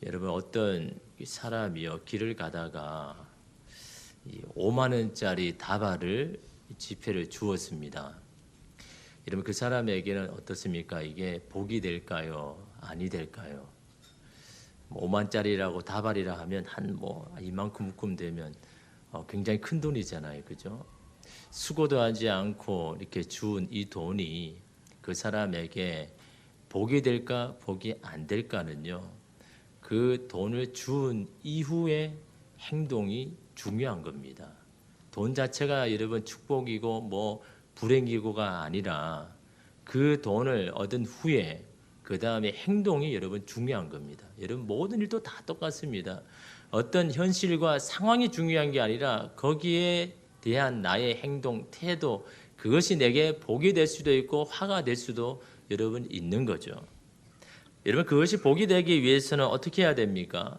여러분 어떤 사람이요 길을 가다가 5만 원짜리 다발을 지폐를 주었습니다. 여러분 그 사람에게는 어떻습니까? 이게 복이 될까요? 아니 될까요? 5만짜리라고 다발이라 하면 한 이만큼 되면 굉장히 큰 돈이잖아요, 그죠? 수고도 하지 않고 이렇게 준 이 돈이 그 사람에게 복이 될까, 복이 안 될까는요. 그 돈을 준 이후의 행동이 중요한 겁니다. 돈 자체가 여러분 축복이고 불행이고가 아니라 그 돈을 얻은 후에 그 다음에 행동이 여러분 중요한 겁니다. 여러분 모든 일도 다 똑같습니다. 어떤 현실과 상황이 중요한 게 아니라 거기에 대한 나의 행동, 태도, 그것이 내게 복이 될 수도 있고 화가 될 수도 여러분 있는 거죠. 여러분 그것이 복이 되기 위해서는 어떻게 해야 됩니까?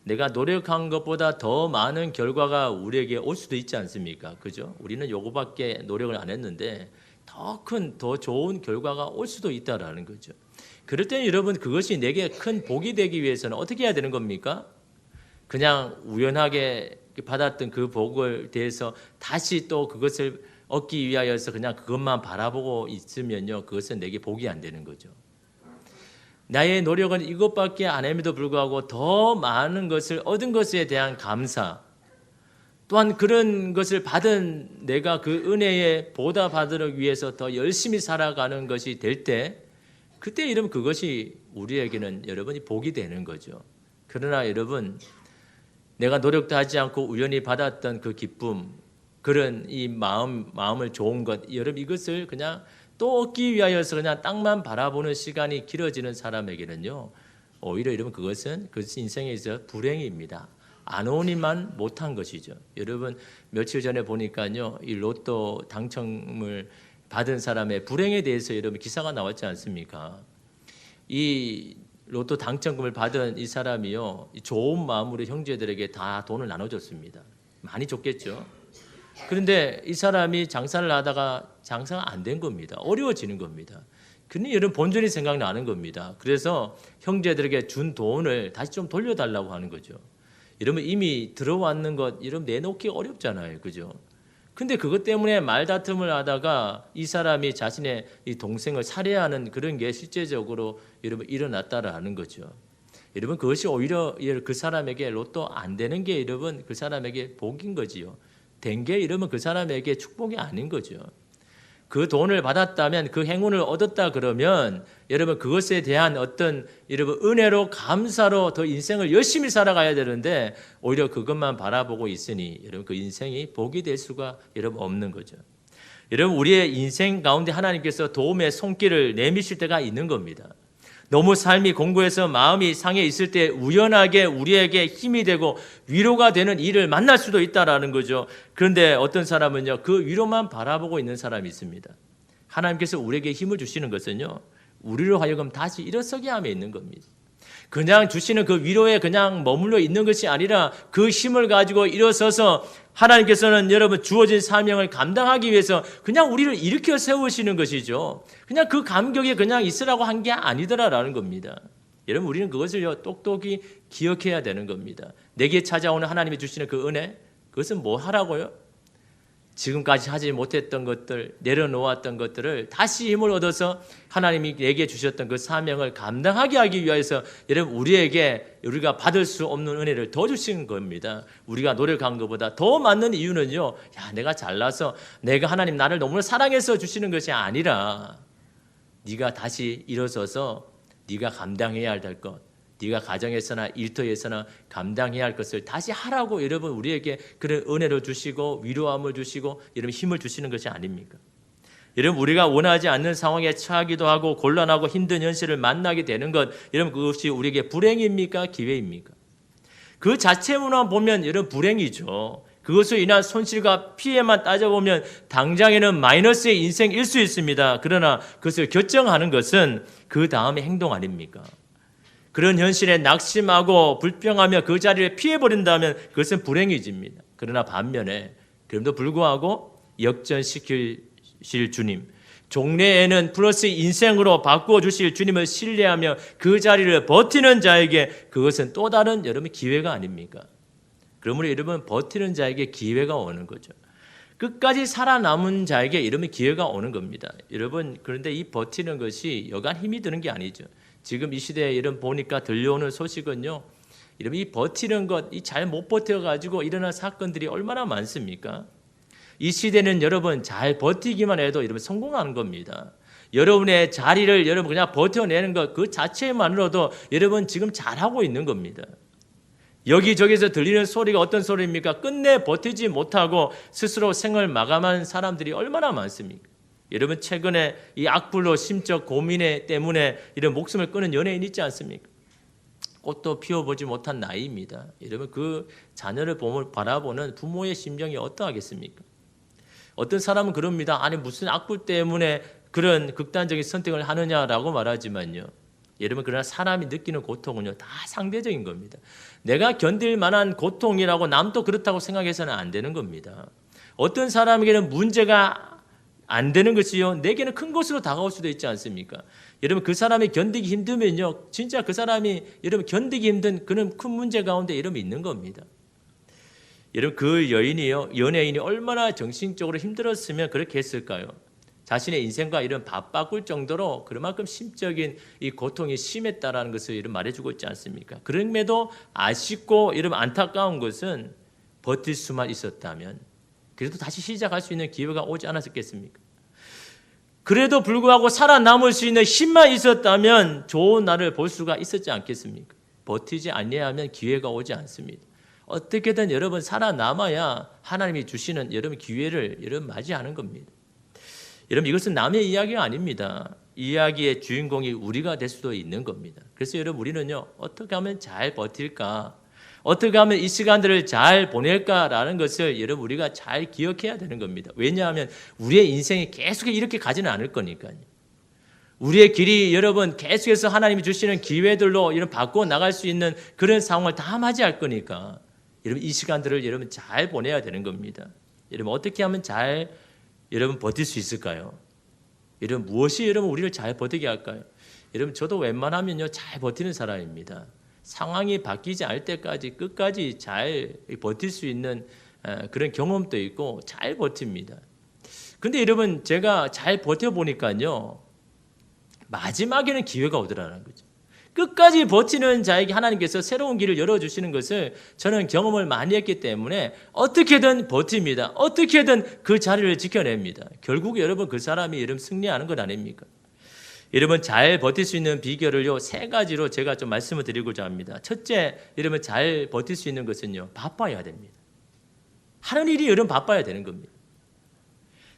내가 노력한 것보다 더 많은 결과가 우리에게 올 수도 있지 않습니까? 그죠? 우리는 요거밖에 노력을 안 했는데 더 큰, 더 좋은 결과가 올 수도 있다라는 거죠. 그럴 때는 여러분 그것이 내게 큰 복이 되기 위해서는 어떻게 해야 되는 겁니까? 그냥 우연하게 받았던 그 복을 대해서 다시 또 그것을 얻기 위하여서 그냥 그것만 바라보고 있으면요, 그것은 내게 복이 안 되는 거죠. 나의 노력은 이것밖에 안 함에도 불구하고 더 많은 것을 얻은 것에 대한 감사, 또한 그런 것을 받은 내가 그 은혜에 보답하도록 위해서 더 열심히 살아가는 것이 될 때, 그때 여러분 그것이 우리에게는 여러분이 복이 되는 거죠. 그러나 여러분 내가 노력도 하지 않고 우연히 받았던 그 기쁨, 그런 이 마음을 좋은 것, 여러분 이것을 그냥 또 얻기 위하여서 그냥 땅만 바라보는 시간이 길어지는 사람에게는요, 오히려 여러분 그것은 그 인생에 있어 불행입니다. 안 오니만 못한 것이죠. 여러분 며칠 전에 보니까요, 이 로또 당첨을 받은 사람의 불행에 대해서 여러분 기사가 나왔지 않습니까? 이 로또 당첨금을 받은 이 사람이요, 좋은 마음으로 형제들에게 다 돈을 나눠줬습니다. 많이 줬겠죠. 그런데 이 사람이 장사를 하다가 장사가 안 된 겁니다. 어려워지는 겁니다. 그러니 여러분 본전이 생각나는 겁니다. 그래서 형제들에게 준 돈을 다시 좀 돌려달라고 하는 거죠. 여러분 이미 들어왔는 것 여러분 내놓기 어렵잖아요, 그죠? 근데 그것 때문에 말다툼을 하다가 이 사람이 자신의 이 동생을 살해하는 그런 게 실제적으로 여러분 일어났다라는 거죠. 여러분 그것이 오히려 그 사람에게 로또 안 되는 게 여러분 그 사람에게 복인 거지요. 된 게 이러면 그 사람에게 축복이 아닌 거죠. 그 돈을 받았다면, 그 행운을 얻었다 그러면 여러분 그것에 대한 어떤 여러분 은혜로 감사로 더 인생을 열심히 살아가야 되는데 오히려 그것만 바라보고 있으니 여러분 그 인생이 복이 될 수가 여러분 없는 거죠. 여러분 우리의 인생 가운데 하나님께서 도움의 손길을 내미실 때가 있는 겁니다. 너무 삶이 공고해서 마음이 상해 있을 때 우연하게 우리에게 힘이 되고 위로가 되는 일을 만날 수도 있다라는 거죠. 그런데 어떤 사람은요, 그 위로만 바라보고 있는 사람이 있습니다. 하나님께서 우리에게 힘을 주시는 것은요, 우리로 하여금 다시 일어서게 함에 있는 겁니다. 그냥 주시는 그 위로에 그냥 머물러 있는 것이 아니라 그 힘을 가지고 일어서서 하나님께서는 여러분 주어진 사명을 감당하기 위해서 그냥 우리를 일으켜 세우시는 것이죠. 그냥 그 감격에 그냥 있으라고 한 게 아니더라라는 겁니다. 여러분 우리는 그것을 똑똑히 기억해야 되는 겁니다. 내게 찾아오는 하나님이 주시는 그 은혜, 그것은 뭐 하라고요? 지금까지 하지 못했던 것들, 내려놓았던 것들을 다시 힘을 얻어서 하나님이 내게 주셨던 그 사명을 감당하게 하기 위해서 여러분 우리가 받을 수 없는 은혜를 더 주시는 겁니다. 우리가 노력한 것보다 더 맞는 이유는요, 내가 잘나서 내가 하나님 나를 너무나 사랑해서 주시는 것이 아니라 네가 다시 일어서서 네가 감당해야 할 것, 네가 가정에서나 일터에서나 감당해야 할 것을 다시 하라고 여러분 우리에게 그런 은혜를 주시고 위로함을 주시고 여러분 힘을 주시는 것이 아닙니까? 여러분 우리가 원하지 않는 상황에 처하기도 하고 곤란하고 힘든 현실을 만나게 되는 것, 여러분 그것이 우리에게 불행입니까? 기회입니까? 그 자체만 보면 여러분 불행이죠. 그것으로 인한 손실과 피해만 따져보면 당장에는 마이너스의 인생일 수 있습니다. 그러나 그것을 결정하는 것은 그 다음의 행동 아닙니까? 그런 현실에 낙심하고 불평하며 그 자리를 피해버린다면 그것은 불행해집니다. 그러나 반면에 그럼에도 불구하고 역전시키실 주님, 종래에는 플러스 인생으로 바꾸어 주실 주님을 신뢰하며 그 자리를 버티는 자에게 그것은 또 다른 여러분 기회가 아닙니까? 그러므로 여러분 버티는 자에게 기회가 오는 거죠. 끝까지 살아남은 자에게 이러면 기회가 오는 겁니다. 여러분 그런데 이 버티는 것이 여간 힘이 드는 게 아니죠. 지금 이 시대에 이런 보니까 들려오는 소식은요. 이러면 이 버티는 것, 이 잘 못 버텨가지고 일어난 사건들이 얼마나 많습니까? 이 시대는 여러분 잘 버티기만 해도 여러분 성공하는 겁니다. 여러분의 자리를 여러분 그냥 버텨내는 것 그 자체만으로도 여러분 지금 잘하고 있는 겁니다. 여기저기서 들리는 소리가 어떤 소리입니까? 끝내 버티지 못하고 스스로 생을 마감한 사람들이 얼마나 많습니까? 여러분 최근에 이 악플로 심적 고민 때문에 이런 목숨을 끊은 연예인 있지 않습니까? 꽃도 피워보지 못한 나이입니다. 여러분 그 자녀를 바라보는 부모의 심정이 어떠하겠습니까? 어떤 사람은 그럽니다. 아니 무슨 악플 때문에 그런 극단적인 선택을 하느냐라고 말하지만요. 여러분 그러나 사람이 느끼는 고통은요 다 상대적인 겁니다. 내가 견딜 만한 고통이라고 남도 그렇다고 생각해서는 안 되는 겁니다. 어떤 사람에게는 문제가 안 되는 것이요 내게는 큰 것으로 다가올 수도 있지 않습니까? 여러분 그 사람이 견디기 힘들면요 진짜 그 사람이 여러분 견디기 힘든 그런 큰 문제 가운데 이러면 있는 겁니다. 여러분 그 연예인이 얼마나 정신적으로 힘들었으면 그렇게 했을까요? 자신의 인생과 이런 바꿀 정도로 그만큼 심적인 이 고통이 심했다라는 것을 이런 말해주고 있지 않습니까? 그럼에도 아쉽고 이런 안타까운 것은 버틸 수만 있었다면 그래도 다시 시작할 수 있는 기회가 오지 않았겠습니까? 그래도 불구하고 살아남을 수 있는 힘만 있었다면 좋은 날을 볼 수가 있었지 않겠습니까? 버티지 아니하면 기회가 오지 않습니다. 어떻게든 여러분 살아남아야 하나님이 주시는 여러분 기회를 여러분 맞이하는 겁니다. 여러분 이것은 남의 이야기가 아닙니다. 이야기의 주인공이 우리가 될 수도 있는 겁니다. 그래서 여러분 우리는요 어떻게 하면 잘 버틸까? 어떻게 하면 이 시간들을 잘 보낼까라는 것을 여러분 우리가 잘 기억해야 되는 겁니다. 왜냐하면 우리의 인생이 계속 이렇게 가지는 않을 거니까요. 우리의 길이 여러분 계속해서 하나님이 주시는 기회들로 이런 바꾸어 나갈 수 있는 그런 상황을 다 맞이할 거니까 여러분 이 시간들을 여러분 잘 보내야 되는 겁니다. 여러분 어떻게 하면 잘 여러분 버틸 수 있을까요? 여러분 무엇이 여러분 우리를 잘 버티게 할까요? 여러분 저도 웬만하면요 잘 버티는 사람입니다. 상황이 바뀌지 않을 때까지 끝까지 잘 버틸 수 있는 그런 경험도 있고 잘 버팁니다. 근데 여러분 제가 잘 버텨보니까요 마지막에는 기회가 오더라는 거죠. 끝까지 버티는 자에게 하나님께서 새로운 길을 열어주시는 것을 저는 경험을 많이 했기 때문에 어떻게든 버팁니다. 어떻게든 그 자리를 지켜냅니다. 결국 여러분 그 사람이 여러분 승리하는 것 아닙니까? 여러분 잘 버틸 수 있는 비결을요 3가지로 제가 좀 말씀을 드리고자 합니다. 첫째, 여러분 잘 버틸 수 있는 것은요 바빠야 됩니다. 하는 일이 여러분 바빠야 되는 겁니다.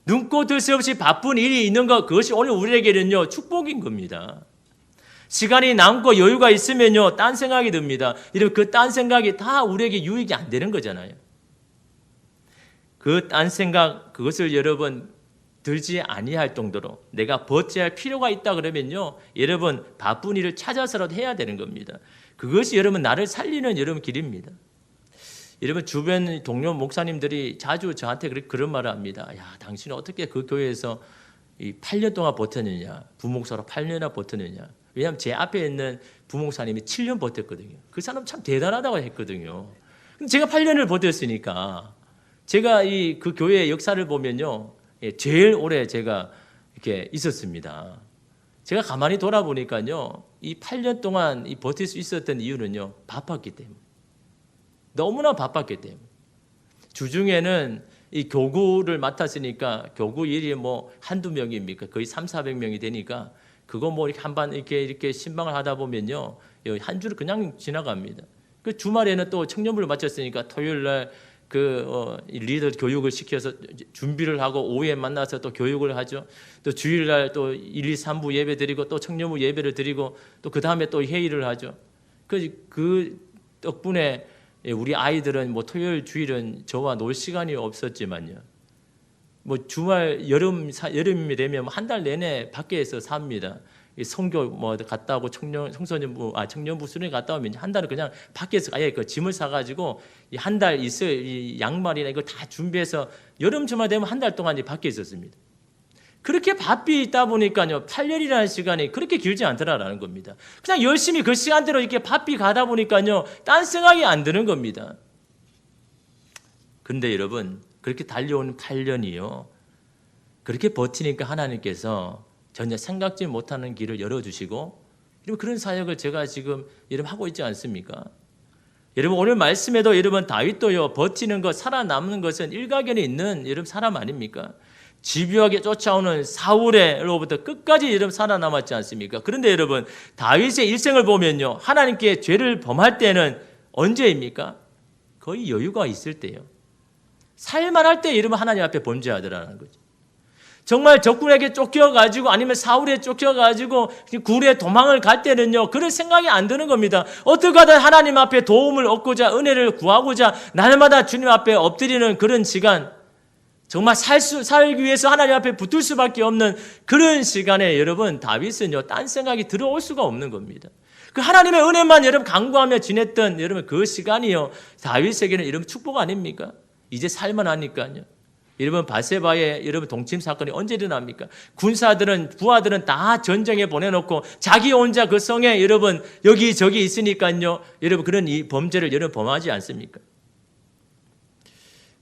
눈코 뜰 새 없이 바쁜 일이 있는 것 그것이 오늘 우리에게는요 축복인 겁니다. 시간이 남고 여유가 있으면요 딴 생각이 듭니다. 이러면 그 딴 생각이 다 우리에게 유익이 안 되는 거잖아요. 그 딴 생각 그것을 여러분 들지 아니할 정도로 내가 버텨야 할 필요가 있다 그러면요 여러분 바쁜 일을 찾아서라도 해야 되는 겁니다. 그것이 여러분 나를 살리는 여러분 길입니다. 여러분 주변 동료 목사님들이 자주 저한테 그런 말을 합니다. 야 당신은 어떻게 그 교회에서 이 8년 동안 버텼느냐 부목사로 8년이나 버텼느냐. 왜냐하면 제 앞에 있는 부목사님이 7년 버텼거든요. 그 사람 참 대단하다고 했거든요. 근데 제가 8년을 버텼으니까 제가 그 교회의 역사를 보면요 제일 오래 제가 이렇게 있었습니다. 제가 가만히 돌아보니까요 이 8년 동안 버틸 수 있었던 이유는요 바빴기 때문에 너무나 바빴기 때문에 주중에는 이 교구를 맡았으니까 교구 일이 뭐 한두 명입니까? 거의 300~400명이 되니까 그거 뭐 이렇게 한반 이렇게 신방을 하다 보면요 한 주를 그냥 지나갑니다. 그 주말에는 또 청년부를 마쳤으니까 토요일 날 리더 교육을 시켜서 준비를 하고 오후에 만나서 또 교육을 하죠. 또 주일날 또 1, 2, 3부 예배 드리고 또 청년부 예배를 드리고 또 그 다음에 또 회의를 하죠. 그 덕분에 우리 아이들은 뭐 토요일 주일은 저와 놀 시간이 없었지만요. 뭐 주말 여름이 되면 한 달 내내 밖에서 삽니다. 성교 뭐 갔다 오고 청년부 수련회 갔다 오면 한 달은 그냥 밖에서 아예 그 짐을 사가지고 한 달 있어요. 이 양말이나 이거 다 준비해서 여름 주말 되면 한 달 동안 밖에 있었습니다. 그렇게 바삐 있다 보니까요, 8년이라는 시간이 그렇게 길지 않더라라는 겁니다. 그냥 열심히 그 시간대로 이렇게 바삐 가다 보니까요, 딴 생각이 안 드는 겁니다. 근데 여러분, 그렇게 달려온 8년이요, 그렇게 버티니까 하나님께서 전혀 생각지 못하는 길을 열어주시고, 여러분 그런 사역을 제가 지금 여러분 하고 있지 않습니까? 여러분 오늘 말씀에도 여러분 다윗도요, 버티는 것, 살아남는 것은 일가견이 있는 여러분 사람 아닙니까? 집요하게 쫓아오는 사울로부터 끝까지 여러분 살아남았지 않습니까? 그런데 여러분 다윗의 일생을 보면요, 하나님께 죄를 범할 때는 언제입니까? 거의 여유가 있을 때요. 살만할 때 여러분 하나님 앞에 범죄하더라는 거죠. 정말 적군에게 쫓겨가지고 아니면 사울에 쫓겨가지고 굴에 도망을 갈 때는요, 그런 생각이 안 드는 겁니다. 어떻게 하든 하나님 앞에 도움을 얻고자, 은혜를 구하고자 날마다 주님 앞에 엎드리는 그런 시간, 정말 살기 위해서 하나님 앞에 붙을 수밖에 없는 그런 시간에 여러분 다윗은요, 딴 생각이 들어올 수가 없는 겁니다. 그 하나님의 은혜만 여러분 간구하며 지냈던 여러분 그 시간이요, 다윗에게는 여러분 축복 아닙니까? 이제 살만하니까요. 여러분 바세바의 여러분 동침 사건이 언제 일어납니까? 군사들은, 부하들은 다 전쟁에 보내놓고 자기 혼자 그 성에 여러분 여기저기 있으니까요, 여러분 그런 이 범죄를 여러분 범하지 않습니까?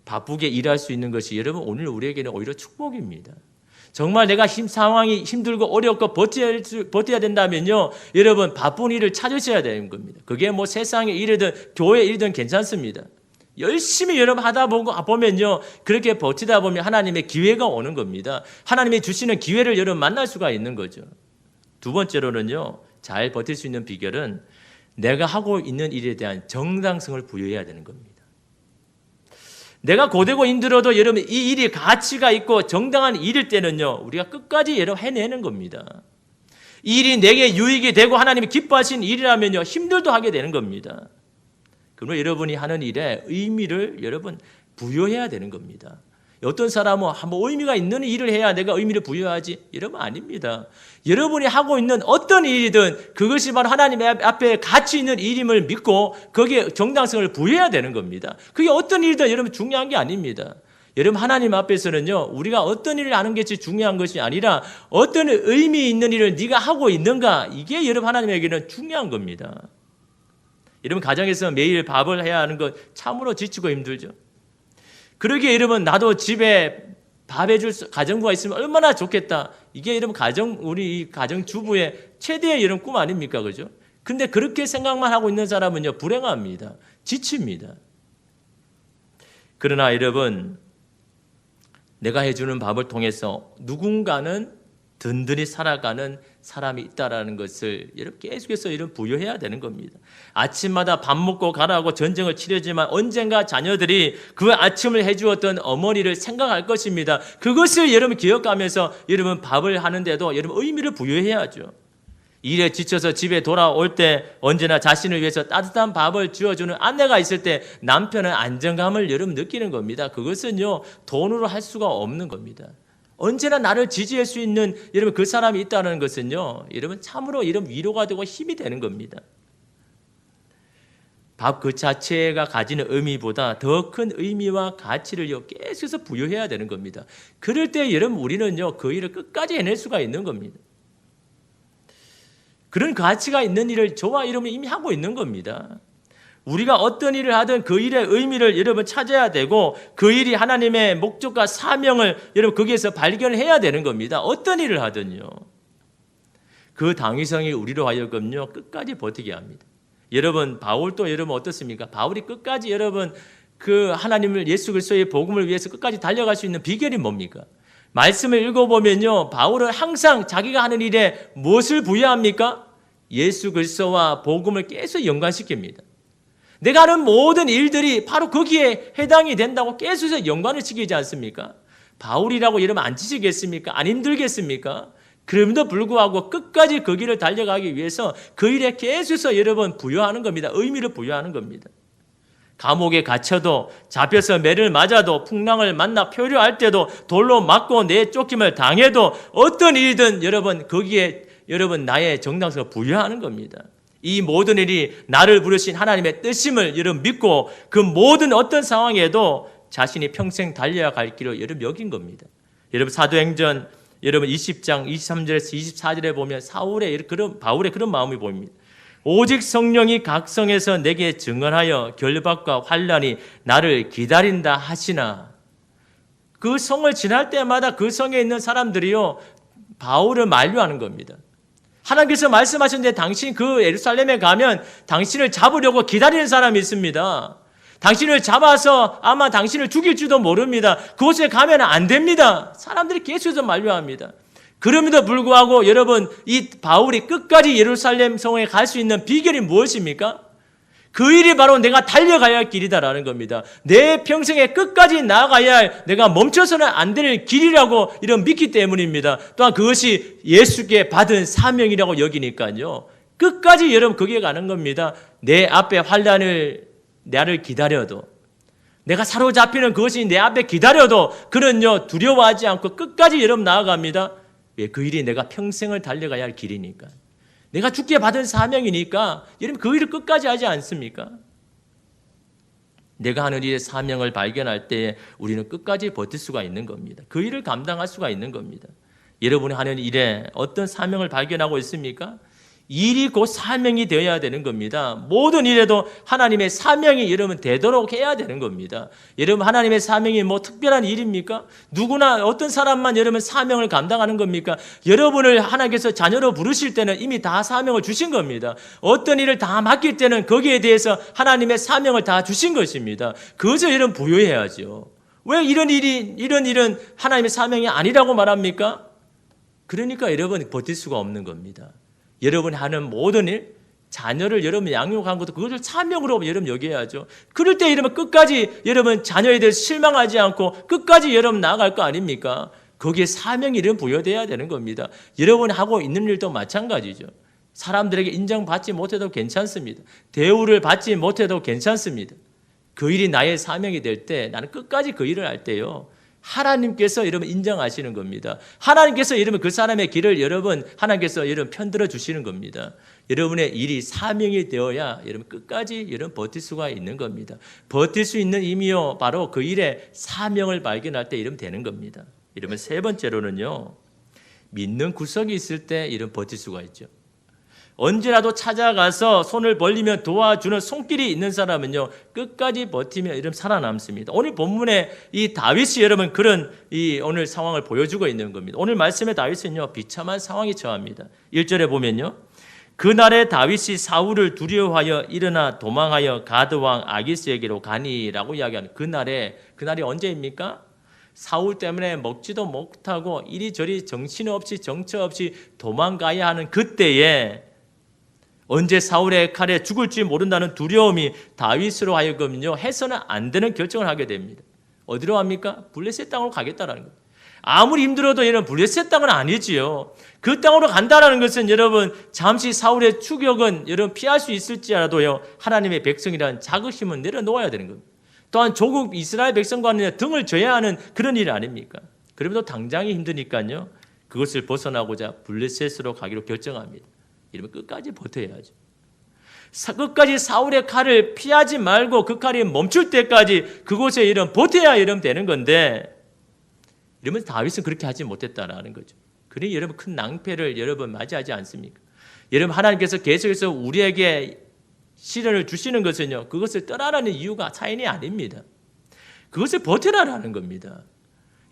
바쁘게 일할 수 있는 것이 여러분 오늘 우리에게는 오히려 축복입니다. 정말 내가 상황이 힘들고 어렵고 버텨야 된다면요, 여러분 바쁜 일을 찾으셔야 되는 겁니다. 그게 뭐 세상의 일이든 교회 일이든 괜찮습니다. 열심히 여러분 하다 보면요, 그렇게 버티다 보면 하나님의 기회가 오는 겁니다. 하나님이 주시는 기회를 여러분 만날 수가 있는 거죠. 두 번째로는요, 잘 버틸 수 있는 비결은 내가 하고 있는 일에 대한 정당성을 부여해야 되는 겁니다. 내가 고되고 힘들어도 여러분 이 일이 가치가 있고 정당한 일일 때는요, 우리가 끝까지 여러분 해내는 겁니다. 이 일이 내게 유익이 되고 하나님이 기뻐하신 일이라면요, 힘들도 하게 되는 겁니다. 그러면 여러분이 하는 일에 의미를 여러분 부여해야 되는 겁니다. 어떤 사람은 한번 의미가 있는 일을 해야 내가 의미를 부여하지, 여러분 아닙니다. 여러분이 하고 있는 어떤 일이든 그것이 바로 하나님 앞에 가치 있는 일임을 믿고 거기에 정당성을 부여해야 되는 겁니다. 그게 어떤 일이든 여러분 중요한 게 아닙니다. 여러분 하나님 앞에서는요, 우리가 어떤 일을 하는 것이 중요한 것이 아니라 어떤 의미 있는 일을 네가 하고 있는가, 이게 여러분 하나님에게는 중요한 겁니다. 여러분 가정에서 매일 밥을 해야 하는 것 참으로 지치고 힘들죠. 그러기에 여러분 나도 집에 밥 해줄 가정부가 있으면 얼마나 좋겠다. 이게 여러분 우리 가정 주부의 최대의 여러분 꿈 아닙니까, 그죠? 근데 그렇게 생각만 하고 있는 사람은요, 불행합니다. 지칩니다. 그러나 여러분, 내가 해주는 밥을 통해서 누군가는 든든히 살아가는 사람이 있다라는 것을 여러분 계속해서 여러분 부여해야 되는 겁니다. 아침마다 밥 먹고 가라고 전쟁을 치르지만 언젠가 자녀들이 그 아침을 해주었던 어머니를 생각할 것입니다. 그것을 여러분 기억하면서 여러분 밥을 하는데도 여러분 의미를 부여해야죠. 일에 지쳐서 집에 돌아올 때 언제나 자신을 위해서 따뜻한 밥을 지어주는 아내가 있을 때 남편은 안정감을 여러분 느끼는 겁니다. 그것은요, 돈으로 할 수가 없는 겁니다. 언제나 나를 지지할 수 있는 여러분 그 사람이 있다는 것은요, 여러분 참으로 여러분 위로가 되고 힘이 되는 겁니다. 밥 그 자체가 가지는 의미보다 더 큰 의미와 가치를 계속해서 부여해야 되는 겁니다. 그럴 때 여러분 우리는요, 그 일을 끝까지 해낼 수가 있는 겁니다. 그런 가치가 있는 일을 저와 여러분이 이미 하고 있는 겁니다. 우리가 어떤 일을 하든 그 일의 의미를 여러분 찾아야 되고 그 일이 하나님의 목적과 사명을 여러분 거기에서 발견해야 되는 겁니다. 어떤 일을 하든요. 그 당위성이 우리로 하여금요, 끝까지 버티게 합니다. 여러분 바울도 여러분 어떻습니까? 바울이 끝까지 여러분 그 하나님을 예수 그리스도의 복음을 위해서 끝까지 달려갈 수 있는 비결이 뭡니까? 말씀을 읽어보면요, 바울은 항상 자기가 하는 일에 무엇을 부여합니까? 예수 그리스도와 복음을 계속 연관시킵니다. 내가 하는 모든 일들이 바로 거기에 해당이 된다고 계속해서 연관을 시키지 않습니까? 바울이라고 여러분 안 지치겠습니까? 안 힘들겠습니까? 그럼에도 불구하고 끝까지 그 길을 달려가기 위해서 그 일에 계속해서 여러분 부여하는 겁니다. 의미를 부여하는 겁니다. 감옥에 갇혀도, 잡혀서 매를 맞아도, 풍랑을 만나 표류할 때도, 돌로 맞고 내쫓김을 당해도 어떤 일이든 여러분 거기에 여러분 나의 정당성을 부여하는 겁니다. 이 모든 일이 나를 부르신 하나님의 뜻임을 여러분 믿고 그 모든 어떤 상황에도 자신이 평생 달려야 갈 길을 여러분 여긴 겁니다. 여러분 사도행전 여러분 20장 23절에서 24절에 보면 바울의 그런 마음이 보입니다. 오직 성령이 각성해서 내게 증언하여 결박과 환난이 나를 기다린다 하시나. 그 성을 지날 때마다 그 성에 있는 사람들이요 바울을 만류하는 겁니다. 하나님께서 말씀하셨는데 당신 그 예루살렘에 가면 당신을 잡으려고 기다리는 사람이 있습니다. 당신을 잡아서 아마 당신을 죽일지도 모릅니다. 그곳에 가면 안 됩니다. 사람들이 계속해서 만류합니다. 그럼에도 불구하고 여러분 이 바울이 끝까지 예루살렘 성에 갈 수 있는 비결이 무엇입니까? 그 일이 바로 내가 달려가야 할 길이다라는 겁니다. 내 평생에 끝까지 나아가야 할 내가 멈춰서는 안 되는 길이라고 이런 믿기 때문입니다. 또한 그것이 예수께 받은 사명이라고 여기니까요. 끝까지 여러분 거기에 가는 겁니다. 내 앞에 환난을 나를 기다려도 내가 사로잡히는 그것이 내 앞에 기다려도 그는요 두려워하지 않고 끝까지 여러분 나아갑니다. 왜? 그 일이 내가 평생을 달려가야 할 길이니까. 내가 주께 받은 사명이니까 여러분 그 일을 끝까지 하지 않습니까? 내가 하는 일의 사명을 발견할 때 우리는 끝까지 버틸 수가 있는 겁니다. 그 일을 감당할 수가 있는 겁니다. 여러분이 하는 일에 어떤 사명을 발견하고 있습니까? 일이 곧 사명이 되어야 되는 겁니다. 모든 일에도 하나님의 사명이 여러분 되도록 해야 되는 겁니다. 여러분 하나님의 사명이 뭐 특별한 일입니까? 누구나 어떤 사람만 여러분 사명을 감당하는 겁니까? 여러분을 하나님께서 자녀로 부르실 때는 이미 다 사명을 주신 겁니다. 어떤 일을 다 맡길 때는 거기에 대해서 하나님의 사명을 다 주신 것입니다. 그것을 여러분 부여해야죠. 왜 이런 일은 하나님의 사명이 아니라고 말합니까? 그러니까 여러분 버틸 수가 없는 겁니다. 여러분이 하는 모든 일, 자녀를 여러분 양육한 것도 그것을 사명으로 여러분 여겨야죠. 그럴 때 여러분 끝까지 여러분 자녀에 대해서 실망하지 않고 끝까지 여러분 나아갈 거 아닙니까? 거기에 사명이 여러분 부여돼야 되는 겁니다. 여러분이 하고 있는 일도 마찬가지죠. 사람들에게 인정받지 못해도 괜찮습니다. 대우를 받지 못해도 괜찮습니다. 그 일이 나의 사명이 될 때 나는 끝까지 그 일을 할 때요. 하나님께서 여러분 인정하시는 겁니다. 하나님께서 여러분 그 사람의 길을 여러분 하나님께서 여러분 편들어 주시는 겁니다. 여러분의 일이 사명이 되어야 여러분 끝까지 여러분 버틸 수가 있는 겁니다. 버틸 수 있는 의미요 바로 그 일의 사명을 발견할 때 이러면 되는 겁니다. 여러분 세 번째로는요 믿는 구석이 있을 때 이런 버틸 수가 있죠. 언제라도 찾아가서 손을 벌리면 도와주는 손길이 있는 사람은요 끝까지 버티며 이름 살아남습니다. 오늘 본문에 이 다윗이 여러분 그런 이 오늘 상황을 보여주고 있는 겁니다. 오늘 말씀의 다윗은요 비참한 상황에 처합니다. 1절에 보면요 그날에 다윗이 사울을 두려워하여 일어나 도망하여 가드 왕 아기스에게로 가니라고 이야기하는 그날이 언제입니까? 사울 때문에 먹지도 못하고 이리저리 정신없이 정처없이 도망가야 하는 그때에 언제 사울의 칼에 죽을지 모른다는 두려움이 다윗으로 하여금요 해서는 안 되는 결정을 하게 됩니다. 어디로 갑니까? 블레셋 땅으로 가겠다라는 거예요. 아무리 힘들어도 여러분 블레셋 땅은 아니지요. 그 땅으로 간다라는 것은 여러분 잠시 사울의 추격은 여러분 피할 수 있을지라도요 하나님의 백성이라는 자긍심은 내려놓아야 되는 겁니다. 또한 조국 이스라엘 백성과는 등을 져야 하는 그런 일 아닙니까? 그럼에도 당장이 힘드니까요 그것을 벗어나고자 블레셋으로 가기로 결정합니다. 이러면 끝까지 버텨야죠. 끝까지 사울의 칼을 피하지 말고 그 칼이 멈출 때까지 그곳에 이런 버텨야 이러면 되는 건데 이러면 다윗은 그렇게 하지 못했다라는 거죠. 그러니 여러분 큰 낭패를 여러분 맞이하지 않습니까? 여러분 하나님께서 계속해서 우리에게 시련을 주시는 것은요 그것을 떠나라는 이유가 차이는 아닙니다. 그것을 버텨라라는 겁니다.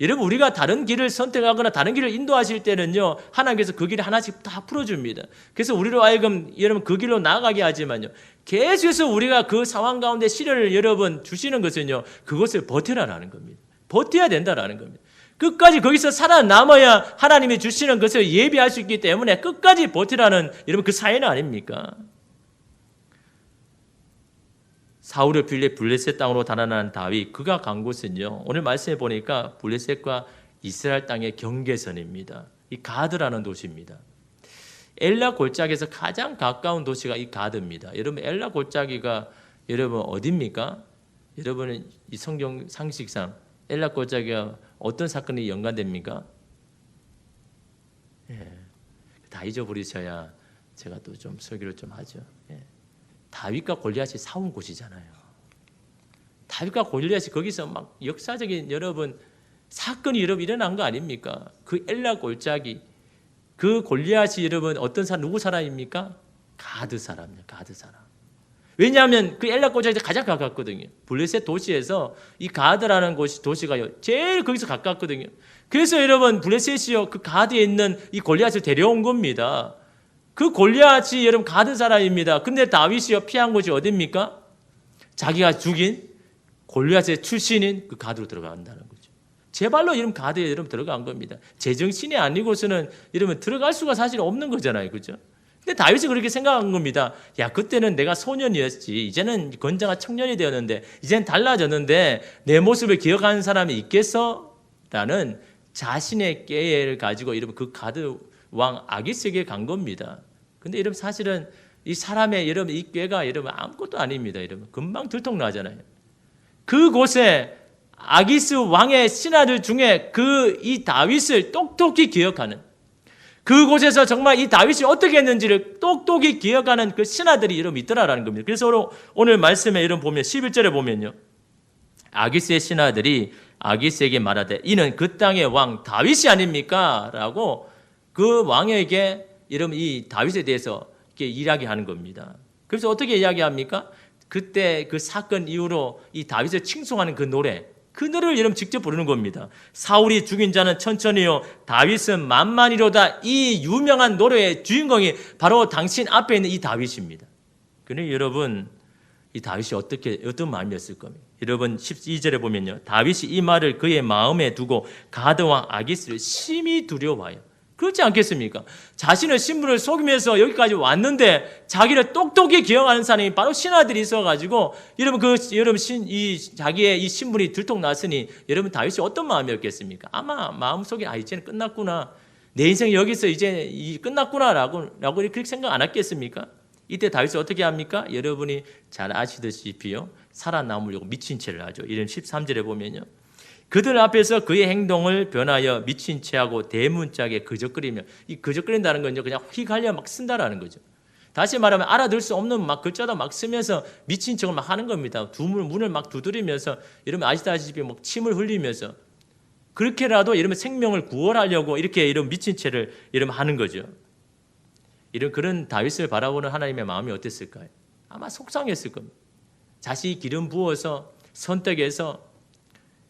여러분 우리가 다른 길을 선택하거나 다른 길을 인도하실 때는요 하나님께서 그 길을 하나씩 다 풀어줍니다. 그래서 우리로 하여금 여러분 그 길로 나아가게 하지만요 계속해서 우리가 그 상황 가운데 시련을 여러분 주시는 것은요 그것을 버텨라라는 겁니다. 버텨야 된다라는 겁니다. 끝까지 거기서 살아남아야 하나님이 주시는 것을 예비할 수 있기 때문에 끝까지 버티라는 여러분 그 사연 아닙니까? 사울을 빌려 블레셋 땅으로 달아난 다윗 그가 간 곳은요 오늘 말씀해 보니까 블레셋과 이스라엘 땅의 경계선입니다. 이 가드라는 도시입니다. 엘라 골짜기에서 가장 가까운 도시가 이 가드입니다. 여러분 엘라 골짜기가 여러분 어디입니까? 여러분은 이 성경 상식상 엘라 골짜기가 어떤 사건이 연관됩니까? 다 잊어버리셔야 제가 또 좀 설교를 좀 하죠. 다윗과 골리앗이 싸운 곳이잖아요. 다윗과 골리앗이 거기서 막 역사적인 여러분 사건이 여러분 일어난 거 아닙니까? 그 엘라 골짜기, 그 골리앗이 여러분 어떤 사람, 누구 사람입니까? 가드 사람이에요. 가드 사람. 왜냐하면 그 엘라 골짜기가 가장 가깝거든요. 블레셋 도시에서 이 가드라는 도시가 제일 거기서 가깝거든요. 그래서 여러분 블레셋이요, 그 가드에 있는 이 골리앗을 데려온 겁니다. 그 골리앗이 여러분 가드 사람입니다. 근데 다윗이요 피한 곳이 어디입니까? 자기가 죽인 골리앗의 출신인 그 가드로 들어간다는 거죠. 제 발로 여러분 가드에 여러분 들어간 겁니다. 제정신이 아니고서는 여러분 들어갈 수가 사실 없는 거잖아요, 그죠? 근데 다윗이 그렇게 생각한 겁니다. 야, 그때는 내가 소년이었지. 이제는 건장한 청년이 되었는데, 이제는 달라졌는데 내 모습을 기억하는 사람이 있겠어? 라는 자신의 깨를 가지고 여러분 그 가드 왕 아기스에게 간 겁니다. 근데 여러분 사실은 이 사람의 여러분 이 꾀가 여러분 아무것도 아닙니다. 여러분 금방 들통나잖아요. 그곳에 아기스 왕의 신하들 중에 이 다윗을 똑똑히 기억하는, 그곳에서 정말 이 다윗이 어떻게 했는지를 똑똑히 기억하는 그 신하들이 여러분 있더라라는 겁니다. 그래서 오늘 말씀에 여러분 보면 11절에 보면요, 아기스의 신하들이 아기스에게 말하되 이는 그 땅의 왕 다윗이 아닙니까? 라고 그 왕에게 여러분 이 다윗에 대해서 이렇게 이야기하는 겁니다. 그래서 어떻게 이야기합니까? 그때 그 사건 이후로 이 다윗을 칭송하는 그 노래를 여러분 직접 부르는 겁니다. 사울이 죽인 자는 천천히요, 다윗은 만만이로다. 이 유명한 노래의 주인공이 바로 당신 앞에 있는 이 다윗입니다. 그러니 여러분 이 다윗이 어떤 마음이었을 겁니다. 여러분 12절에 보면요, 다윗이 이 말을 그의 마음에 두고 가드와 아기스를 심히 두려워하여. 그렇지 않겠습니까? 자신의 신분을 속이면서 여기까지 왔는데 자기를 똑똑히 기억하는 사람이 바로 신하들이 있어가지고 여러분 자기의 이 신분이 들통났으니 여러분 다윗이 어떤 마음이었겠습니까? 아마 마음속에 이제는 끝났구나, 내 인생이 여기서 이제 끝났구나라고 그렇게 생각 안 했겠습니까? 이때 다윗이 어떻게 합니까? 여러분이 잘 아시다시피요, 살아남으려고 미친 채를 하죠. 이런 13절에 보면요, 그들 앞에서 그의 행동을 변하여 미친 채하고 대문짝에 그적거리며, 이 그적거린다는 건요 그냥 휘갈려 막 쓴다라는 거죠. 다시 말하면 알아들 수 없는 막 글자도 막 쓰면서 미친 척을 막 하는 겁니다. 문을 막 두드리면서 여러분 아시다시피 막 침을 흘리면서 그렇게라도 이러면 생명을 구원하려고 이렇게 이런 미친 채를 이러면 하는 거죠. 이런 그런 다윗을 바라보는 하나님의 마음이 어땠을까요? 아마 속상했을 겁니다. 자신이 기름 부어서 선택해서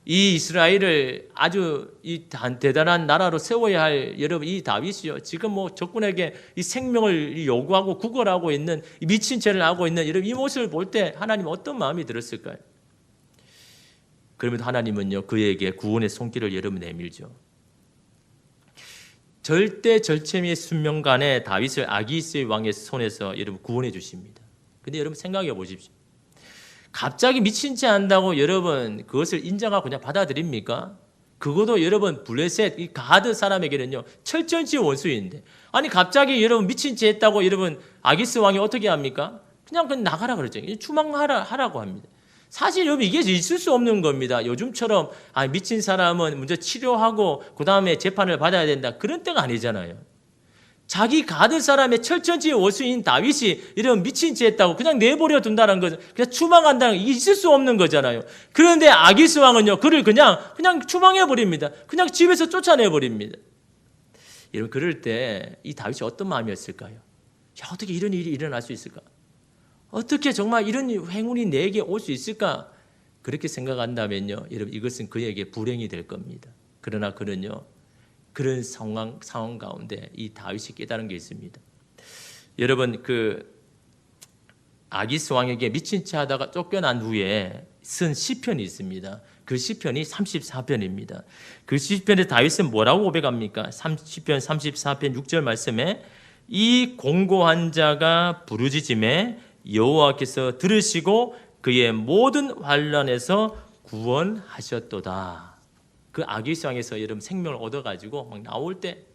이 이스라엘을 아주 이 대단한 나라로 세워야 할 여러분 이 다윗이요, 지금 뭐 적군에게 이 생명을 요구하고 구걸하고 있는 이 미친 채를 하고 있는 여러분 이 모습을 볼 때 하나님 어떤 마음이 들었을까요? 그러면 하나님은요 그에게 구원의 손길을 여러분 내밀죠. 절대 절체미의 순명간에 다윗을 아기스의 왕의 손에서 여러분 구원해 주십니다. 근데 여러분 생각해 보십시오. 갑자기 미친 채 한다고 여러분 그것을 인정하고 그냥 받아들입니까? 그것도 여러분 블레셋 이 가드 사람에게는요 철저히 원수인데, 아니 갑자기 여러분 미친 채 했다고 여러분 아기스 왕이 어떻게 합니까? 그냥 나가라 그러죠. 추방하라고 합니다. 사실 여러분 이게 있을 수 없는 겁니다. 요즘처럼 미친 사람은 먼저 치료하고 그 다음에 재판을 받아야 된다, 그런 때가 아니잖아요. 자기 가드 사람의 철천지 원수인 다윗이 이런 미친 짓 했다고 그냥 내버려 둔다는 것은, 그냥 추방한다는 게 있을 수 없는 거잖아요. 그런데 아기스 왕은요 그를 그냥 추방해 버립니다. 그냥 집에서 쫓아내 버립니다. 여러분 그럴 때 이 다윗이 어떤 마음이었을까요? 야, 어떻게 이런 일이 일어날 수 있을까? 어떻게 정말 이런 행운이 내게 올 수 있을까? 그렇게 생각한다면요 여러분 이것은 그에게 불행이 될 겁니다. 그러나 그는요 그런 상황 가운데 이 다윗이 깨달은 게 있습니다. 여러분 아기스 왕에게 미친 채 하다가 쫓겨난 후에 쓴 시편이 있습니다. 그 시편이 34편입니다. 그 시편에 다윗은 뭐라고 고백합니까? 시편 34편 6절 말씀에 이 공고한 자가 부르짖음에 여호와께서 들으시고 그의 모든 환난에서 구원하셨도다. 그 아기스 왕에서 여러분 생명을 얻어가지고 막 나올 때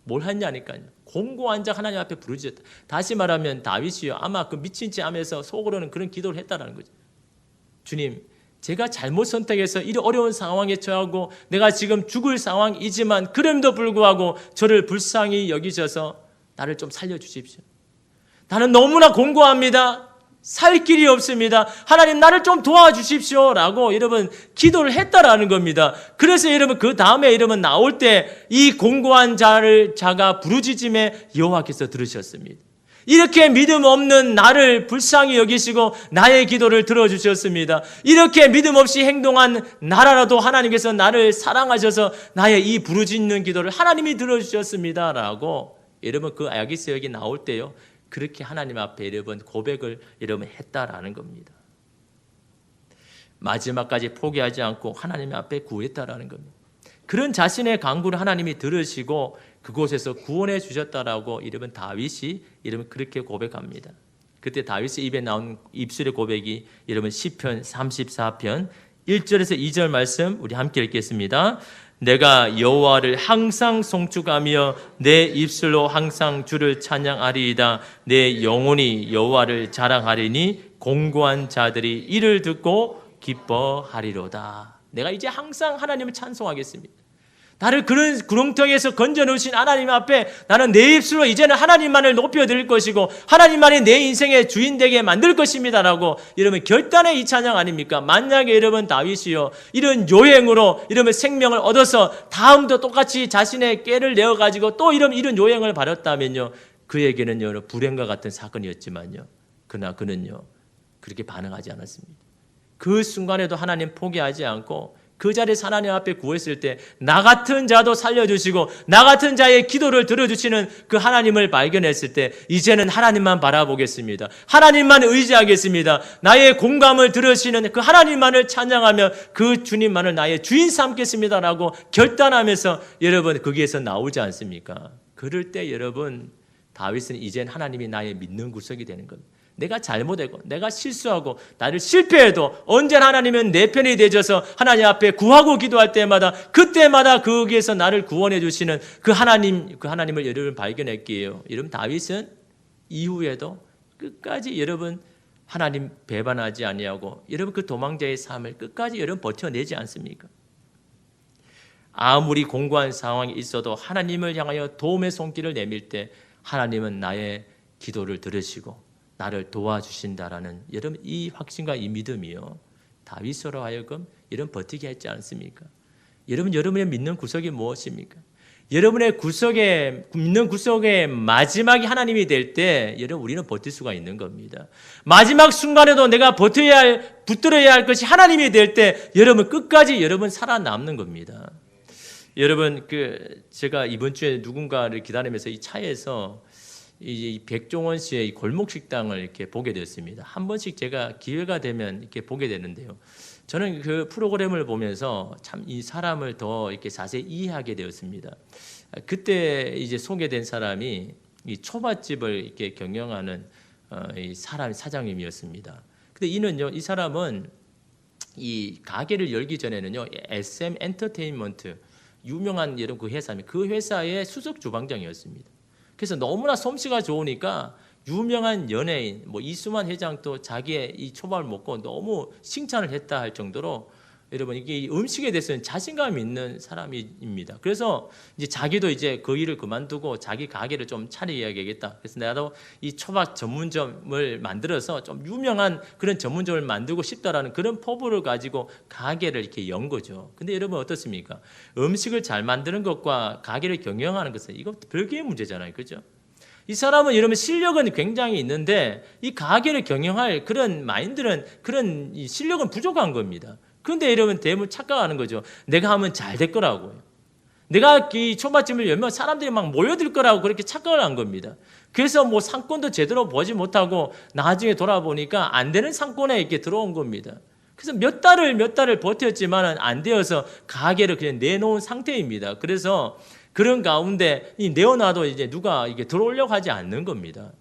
뭘 했냐니까요. 공고한 자 하나님 앞에 부르짖었다. 다시 말하면 다윗이요 아마 그 미친 채 하면서 속으로는 그런 기도를 했다라는 거죠. 주님, 제가 잘못 선택해서 이 어려운 상황에 처하고 내가 지금 죽을 상황이지만 그럼에도 불구하고 저를 불쌍히 여기셔서 나를 좀 살려주십시오. 나는 너무나 공고합니다. 살 길이 없습니다. 하나님 나를 좀 도와주십시오 라고 여러분 기도를 했다라는 겁니다. 그래서 여러분 그 다음에 여러분 나올 때 이 공고한 자가 부르짖음에 여호와께서 들으셨습니다. 이렇게 믿음 없는 나를 불쌍히 여기시고 나의 기도를 들어주셨습니다. 이렇게 믿음 없이 행동한 나라도 하나님께서 나를 사랑하셔서 나의 이 부르짖는 기도를 하나님이 들어주셨습니다 라고 여러분 그 야기서역이 나올 때요, 그렇게 하나님 앞에 여러분 고백을 여러분 했다라는 겁니다. 마지막까지 포기하지 않고 하나님 앞에 구했다라는 겁니다. 그런 자신의 간구를 하나님이 들으시고 그곳에서 구원해 주셨다라고 여러분 다윗이 여러분 그렇게 고백합니다. 그때 다윗의 입에 나온 입술의 고백이 여러분 시편 34편 1절에서 2절 말씀 우리 함께 읽겠습니다. 내가 여호와를 항상 송축하며 내 입술로 항상 주를 찬양하리이다. 내 영혼이 여호와를 자랑하리니 공고한 자들이 이를 듣고 기뻐하리로다. 내가 이제 항상 하나님을 찬송하겠습니다. 나를 그런 구렁텅이에서 건져놓으신 하나님 앞에 나는 내 입술로 이제는 하나님만을 높여드릴 것이고 하나님만이 내 인생의 주인 되게 만들 것입니다라고 여러분 결단의 이 찬양 아닙니까? 만약에 여러분 다윗이요 이런 요행으로 이러면 생명을 얻어서 다음도 똑같이 자신의 꾀를 내어가지고 또 이런 요행을 벌였다면요, 그에게는 여러분 불행과 같은 사건이었지만요, 그러나 그는요 그렇게 반응하지 않았습니다. 그 순간에도 하나님 포기하지 않고 그 자리에서 하나님 앞에 구했을 때 나 같은 자도 살려주시고 나 같은 자의 기도를 들어주시는 그 하나님을 발견했을 때 이제는 하나님만 바라보겠습니다. 하나님만 의지하겠습니다. 나의 공감을 들으시는 그 하나님만을 찬양하며 그 주님만을 나의 주인 삼겠습니다라고 결단하면서 여러분 거기에서 나오지 않습니까? 그럴 때 여러분 다윗은 이젠 하나님이 나의 믿는 구석이 되는 겁니다. 내가 잘못하고 내가 실수하고 나를 실패해도 언제나 하나님은 내 편이 되셔서 하나님 앞에 구하고 기도할 때마다 그때마다 거기에서 나를 구원해 주시는 그 하나님을 여러분 발견했기에요. 여러분 다윗은 이후에도 끝까지 여러분 하나님 배반하지 아니하고 여러분 그 도망자의 삶을 끝까지 여러분 버텨내지 않습니까? 아무리 공고한 상황이 있어도 하나님을 향하여 도움의 손길을 내밀 때 하나님은 나의 기도를 들으시고 나를 도와주신다라는 여러분 이 확신과 이 믿음이요 다윗으로 하여금 이런 버티게 했지 않습니까? 여러분의 믿는 구석이 무엇입니까? 여러분의 믿는 구석의 마지막이 하나님이 될 때 여러분 우리는 버틸 수가 있는 겁니다. 마지막 순간에도 내가 붙들어야 할 것이 하나님이 될 때 여러분 끝까지 여러분 살아남는 겁니다. 여러분 제가 이번 주에 누군가를 기다리면서 이 차에서 이 백종원 씨의 골목 식당을 이렇게 보게 되었습니다. 한 번씩 제가 기회가 되면 이렇게 보게 되는데요. 저는 그 프로그램을 보면서 참 이 사람을 더 이렇게 자세히 이해하게 되었습니다. 그때 이제 소개된 사람이 이 초밥집을 이렇게 경영하는 이 사장님이었습니다. 근데 이 사람은 이 가게를 열기 전에는요, SM 엔터테인먼트 유명한 여러분 그 회사입니다. 그 회사의 수석 주방장이었습니다. 그래서 너무나 솜씨가 좋으니까 유명한 연예인 이수만 회장도 자기의 이 초밥을 먹고 너무 칭찬을 했다 할 정도로 여러분 이게 음식에 대해서는 자신감 있는 사람입니다. 그래서 이제 자기도 이제 그 일을 그만두고 자기 가게를 좀 차려야겠다. 그래서 나도 이 초밥 전문점을 만들어서 좀 유명한 그런 전문점을 만들고 싶다라는 그런 포부를 가지고 가게를 이렇게 연 거죠. 근데 여러분 어떻습니까? 음식을 잘 만드는 것과 가게를 경영하는 것은 이거 별개의 문제잖아요, 그렇죠? 이 사람은 여러분 실력은 굉장히 있는데 이 가게를 경영할 그런 마인드는 그런 이 실력은 부족한 겁니다. 그런데 여러분 대부분 착각하는 거죠. 내가 하면 잘 될 거라고요. 내가 이 초밥집을 열면 사람들이 막 모여들 거라고 그렇게 착각을 한 겁니다. 그래서 상권도 제대로 보지 못하고 나중에 돌아보니까 안 되는 상권에 이렇게 들어온 겁니다. 그래서 몇 달을 버텼지만은 안 되어서 가게를 그냥 내놓은 상태입니다. 그래서 그런 가운데 이 내어놔도 이제 누가 이게 들어오려고 하지 않는 겁니다.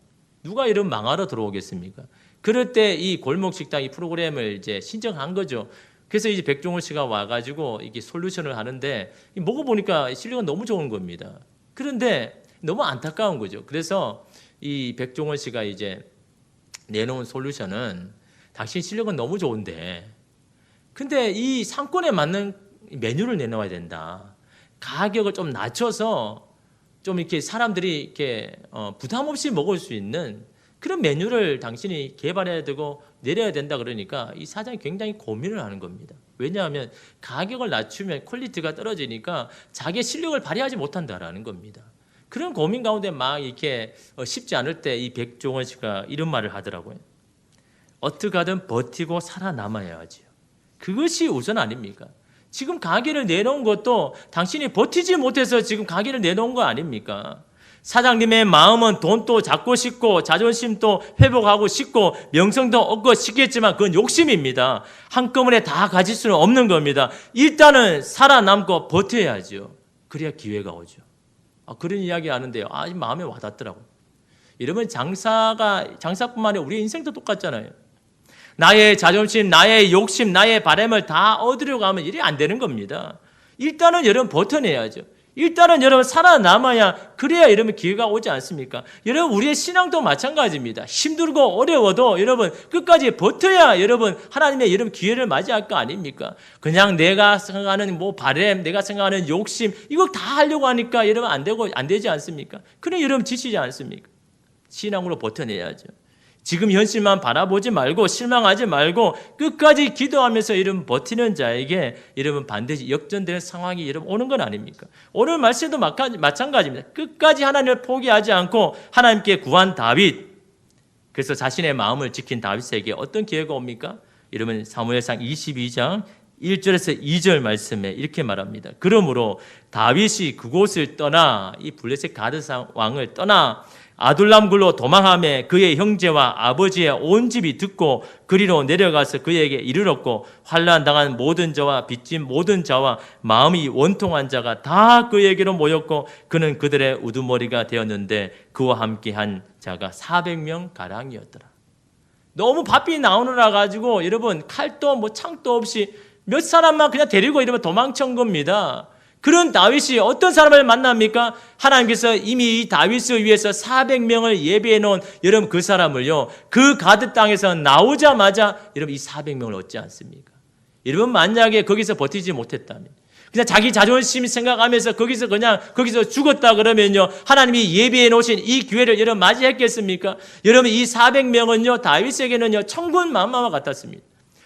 누가 이런 망하러 들어오겠습니까? 그럴 때 이 골목 식당 이 프로그램을 이제 신청한 거죠. 그래서 이제 백종원 씨가 와가지고 이게 솔루션을 하는데 먹어보니까 실력은 너무 좋은 겁니다. 그런데 너무 안타까운 거죠. 그래서 이 백종원 씨가 이제 내놓은 솔루션은 당신 실력은 너무 좋은데 근데 이 상권에 맞는 메뉴를 내놓아야 된다. 가격을 좀 낮춰서 좀 이렇게 사람들이 이렇게 부담 없이 먹을 수 있는 그런 메뉴를 당신이 개발해야 되고 내려야 된다 그러니까 이 사장이 굉장히 고민을 하는 겁니다. 왜냐하면 가격을 낮추면 퀄리티가 떨어지니까 자기의 실력을 발휘하지 못한다라는 겁니다. 그런 고민 가운데 막 이렇게 쉽지 않을 때 이 백종원 씨가 이런 말을 하더라고요. 어떻게 하든 버티고 살아남아야지요. 그것이 우선 아닙니까? 지금 가게를 내놓은 것도 당신이 버티지 못해서 지금 가게를 내놓은 거 아닙니까? 사장님의 마음은 돈도 잡고 싶고 자존심도 회복하고 싶고 명성도 얻고 싶겠지만 그건 욕심입니다. 한꺼번에 다 가질 수는 없는 겁니다. 일단은 살아남고 버텨야죠. 그래야 기회가 오죠. 그런 이야기 하는데요. 마음에 와닿더라고요. 여러분 장사뿐만 아니라 우리 인생도 똑같잖아요. 나의 자존심, 나의 욕심, 나의 바람을 다 얻으려고 하면 일이 안 되는 겁니다. 일단은 여러분 버텨내야죠. 일단은 여러분 살아남아야 그래야 여러분 기회가 오지 않습니까? 여러분 우리의 신앙도 마찬가지입니다. 힘들고 어려워도 여러분 끝까지 버텨야 여러분 하나님의 여러분 기회를 맞이할 거 아닙니까? 그냥 내가 생각하는 바람, 내가 생각하는 욕심 이거 다 하려고 하니까 여러분 안 되지 않습니까? 그래 여러분 지치지 않습니까? 신앙으로 버텨내야죠. 지금 현실만 바라보지 말고 실망하지 말고 끝까지 기도하면서 여러분 버티는 자에게 여러분 반드시 역전되는 상황이 여러분 오는 건 아닙니까? 오늘 말씀도 마찬가지입니다. 끝까지 하나님을 포기하지 않고 하나님께 구한 다윗, 그래서 자신의 마음을 지킨 다윗에게 어떤 기회가 옵니까? 여러분 사무엘상 22장 1절에서 2절 말씀에 이렇게 말합니다. 그러므로 다윗이 그곳을 떠나 이 블레셋 가드 왕을 떠나 아둘람 굴로 도망하며 그의 형제와 아버지의 온 집이 듣고 그리로 내려가서 그에게 이르렀고 환난 당한 모든 자와 빚진 모든 자와 마음이 원통한 자가 다 그에게로 모였고 그는 그들의 우두머리가 되었는데 그와 함께한 자가 400명 가량이었더라. 너무 바삐 나오느라 가지고 여러분 칼도 창도 없이 몇 사람만 그냥 데리고 이러면 도망친 겁니다. 그런 다윗이 어떤 사람을 만납니까? 하나님께서 이미 이 다윗을 위해서 400명을 예비해 놓은 여러분 그 사람을요. 그 가드 땅에서 나오자마자 여러분 이 400명을 얻지 않습니까? 여러분 만약에 거기서 버티지 못했다면 그냥 자기 자존심 생각하면서 거기서 죽었다 그러면요. 하나님이 예비해 놓으신 이 기회를 여러분 맞이했겠습니까? 여러분 이 400명은요. 다윗에게는요. 천군만마와 같았습니다.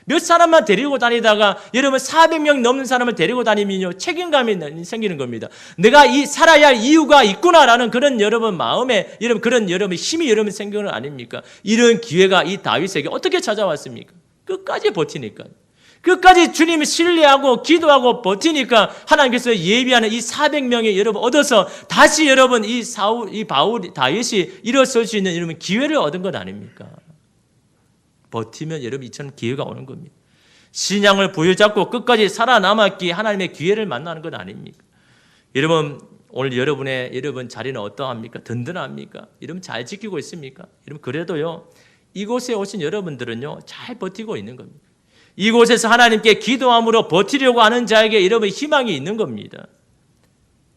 몇 사람만 데리고 다니다가 여러분 400명 넘는 사람을 데리고 다니면요 책임감이 생기는 겁니다. 내가 살아야 할 이유가 있구나라는 그런 여러분 마음에 그런 여러분 힘이 여러분 생기는 거 아닙니까? 이런 기회가 이 다윗에게 어떻게 찾아왔습니까? 끝까지 버티니까. 끝까지 주님을 신뢰하고 기도하고 버티니까 하나님께서 예비하는 이 400명의 여러분 얻어서 다시 여러분 다윗이 일어설 수 있는 여러분 기회를 얻은 것 아닙니까? 버티면 여러분 이처럼 기회가 오는 겁니다. 신앙을 부여잡고 끝까지 살아남았기에 하나님의 기회를 만나는 것 아닙니까? 여러분 오늘 여러분 자리는 어떠합니까? 든든합니까? 여러분 잘 지키고 있습니까? 여러분 그래도요 이곳에 오신 여러분들은요 잘 버티고 있는 겁니다. 이곳에서 하나님께 기도함으로 버티려고 하는 자에게 여러분 희망이 있는 겁니다.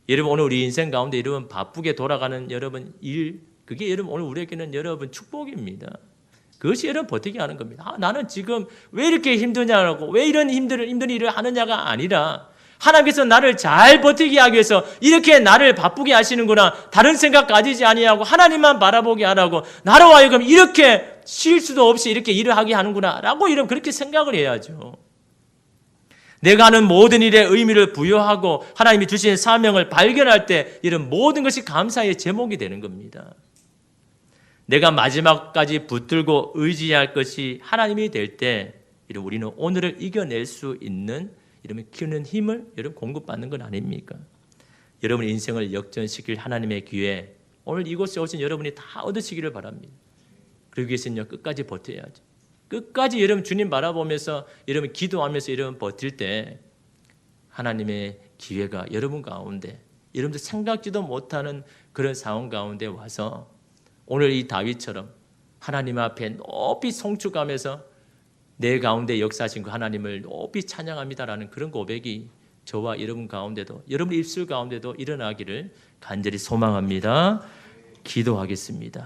여러분 오늘 우리 인생 가운데 여러분 바쁘게 돌아가는 여러분 일 그게 여러분 오늘 우리에게는 여러분 축복입니다. 그것이 여러분 버티게 하는 겁니다. 나는 지금 왜 이렇게 힘드냐고 왜 이런 힘든 일을 하느냐가 아니라 하나님께서 나를 잘 버티게 하기 위해서 이렇게 나를 바쁘게 하시는구나. 다른 생각 가지지 아니하고 하나님만 바라보게 하라고 나로 하여금 이렇게 쉴 수도 없이 이렇게 일을 하게 하는구나 라고 여러분 그렇게 생각을 해야죠. 내가 하는 모든 일에 의미를 부여하고 하나님이 주신 사명을 발견할 때 이런 모든 것이 감사의 제목이 되는 겁니다. 내가 마지막까지 붙들고 의지할 것이 하나님이 될 때 우리는 오늘을 이겨낼 수 있는 키우는 힘을 여러분 공급받는 건 아닙니까? 여러분 인생을 역전시킬 하나님의 기회 오늘 이곳에 오신 여러분이 다 얻으시기를 바랍니다. 그러기 위해서는요 끝까지 버텨야죠. 끝까지 여러분 주님 바라보면서 여러분 기도하면서 여러분 버틸 때 하나님의 기회가 여러분 가운데 여러분들 생각지도 못하는 그런 상황 가운데 와서 오늘 이 다윗처럼 하나님 앞에 높이 송축하면서 내 가운데 역사하신 그 하나님을 높이 찬양합니다라는 그런 고백이 저와 여러분 가운데도 여러분 입술 가운데도 일어나기를 간절히 소망합니다. 기도하겠습니다.